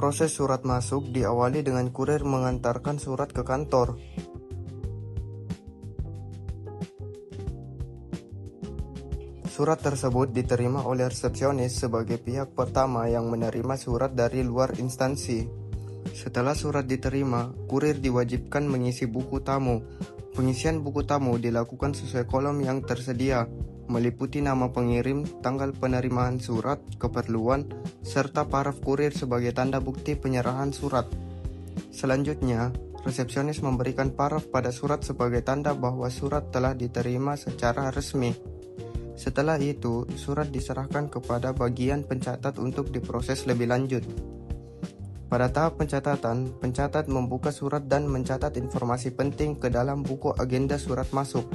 Proses surat masuk diawali dengan kurir mengantarkan surat ke kantor. Surat tersebut diterima oleh resepsionis sebagai pihak pertama yang menerima surat dari luar instansi. Setelah surat diterima, kurir diwajibkan mengisi buku tamu. Pengisian buku tamu dilakukan sesuai kolom yang tersedia, meliputi nama pengirim, tanggal penerimaan surat, keperluan, serta paraf kurir sebagai tanda bukti penyerahan surat. Selanjutnya, resepsionis memberikan paraf pada surat sebagai tanda bahwa surat telah diterima secara resmi. Setelah itu, surat diserahkan kepada bagian pencatat untuk diproses lebih lanjut. Pada tahap pencatatan, pencatat membuka surat dan mencatat informasi penting ke dalam buku agenda surat masuk.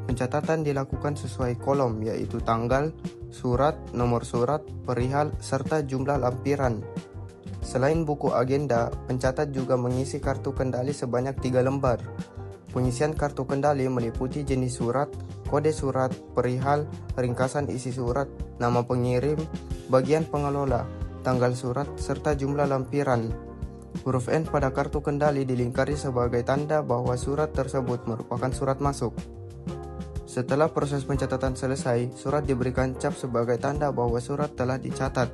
Pencatatan dilakukan sesuai kolom, yaitu tanggal, surat, nomor surat, perihal, serta jumlah lampiran. Selain buku agenda, pencatat juga mengisi kartu kendali sebanyak 3 lembar. Pengisian kartu kendali meliputi jenis surat, kode surat, perihal, ringkasan isi surat, nama pengirim, bagian pengelola, tanggal surat, serta jumlah lampiran. Huruf N pada kartu kendali dilingkari sebagai tanda bahwa surat tersebut merupakan surat masuk. Setelah proses pencatatan selesai, surat diberikan cap sebagai tanda bahwa surat telah dicatat.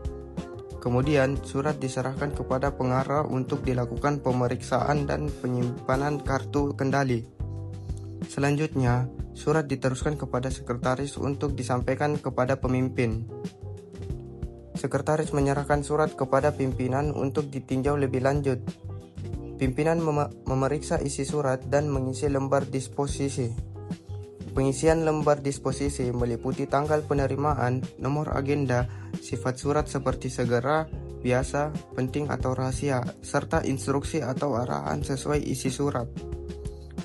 Kemudian, surat diserahkan kepada pengarah untuk dilakukan pemeriksaan dan penyimpanan kartu kendali. Selanjutnya, surat diteruskan kepada sekretaris untuk disampaikan kepada pemimpin. Sekretaris menyerahkan surat kepada pimpinan untuk ditinjau lebih lanjut. Pimpinan memeriksa isi surat dan mengisi lembar disposisi. Pengisian lembar disposisi meliputi tanggal penerimaan, nomor agenda, sifat surat seperti segera, biasa, penting atau rahasia, serta instruksi atau arahan sesuai isi surat.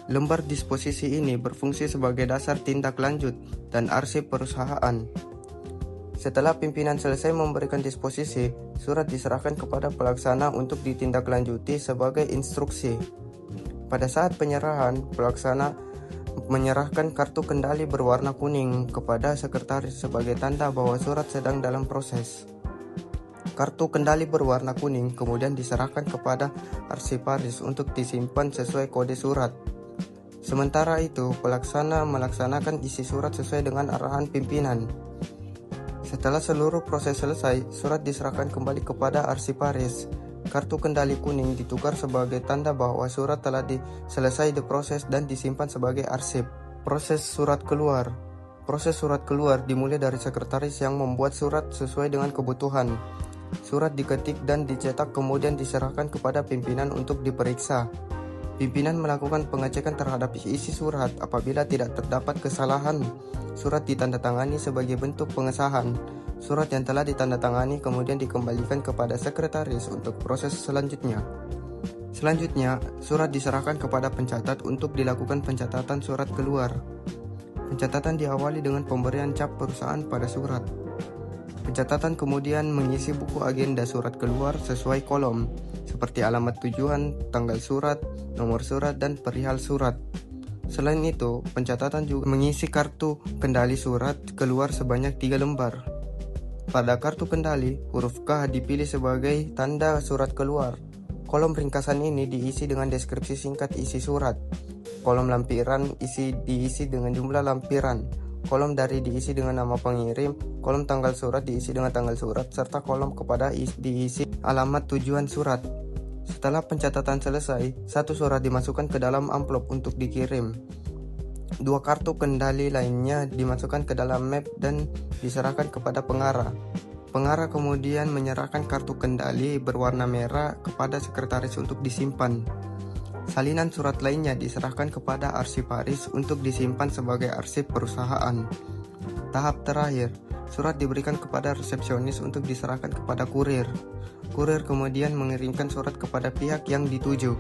Lembar disposisi ini berfungsi sebagai dasar tindak lanjut dan arsip perusahaan. Setelah pimpinan selesai memberikan disposisi, surat diserahkan kepada pelaksana untuk ditindaklanjuti sebagai instruksi. Pada saat penyerahan, pelaksana menyerahkan kartu kendali berwarna kuning kepada sekretaris sebagai tanda bahwa surat sedang dalam proses. Kartu kendali berwarna kuning kemudian diserahkan kepada arsiparis untuk disimpan sesuai kode surat. Sementara itu, pelaksana melaksanakan isi surat sesuai dengan arahan pimpinan. Setelah seluruh proses selesai, surat diserahkan kembali kepada arsiparis. Kartu kendali kuning ditukar sebagai tanda bahwa surat telah selesai diproses dan disimpan sebagai arsip. Proses surat keluar. Proses surat keluar dimulai dari sekretaris yang membuat surat sesuai dengan kebutuhan. Surat diketik dan dicetak kemudian diserahkan kepada pimpinan untuk diperiksa. Pimpinan melakukan pengecekan terhadap isi surat. Apabila tidak terdapat kesalahan, surat ditandatangani sebagai bentuk pengesahan. Surat yang telah ditandatangani kemudian dikembalikan kepada sekretaris untuk proses selanjutnya. Selanjutnya, surat diserahkan kepada pencatat untuk dilakukan pencatatan surat keluar. Pencatatan diawali dengan pemberian cap perusahaan pada surat. Pencatatan kemudian mengisi buku agenda surat keluar sesuai kolom, seperti alamat tujuan, tanggal surat, nomor surat, dan perihal surat. Selain itu, pencatatan juga mengisi kartu kendali surat keluar sebanyak 3 lembar. Pada kartu kendali, huruf K dipilih sebagai tanda surat keluar. Kolom ringkasan ini diisi dengan deskripsi singkat isi surat. Kolom lampiran diisi dengan jumlah lampiran. Kolom dari diisi dengan nama pengirim. Kolom tanggal surat diisi dengan tanggal surat, serta kolom kepada diisi alamat tujuan surat. Setelah pencatatan selesai, satu surat dimasukkan ke dalam amplop untuk dikirim. 2 kartu kendali lainnya dimasukkan ke dalam map dan diserahkan kepada pengarah. Pengarah kemudian menyerahkan kartu kendali berwarna merah kepada sekretaris untuk disimpan. Salinan surat lainnya diserahkan kepada arsiparis untuk disimpan sebagai arsip perusahaan. Tahap terakhir, surat diberikan kepada resepsionis untuk diserahkan kepada kurir. Kurir kemudian mengirimkan surat kepada pihak yang dituju.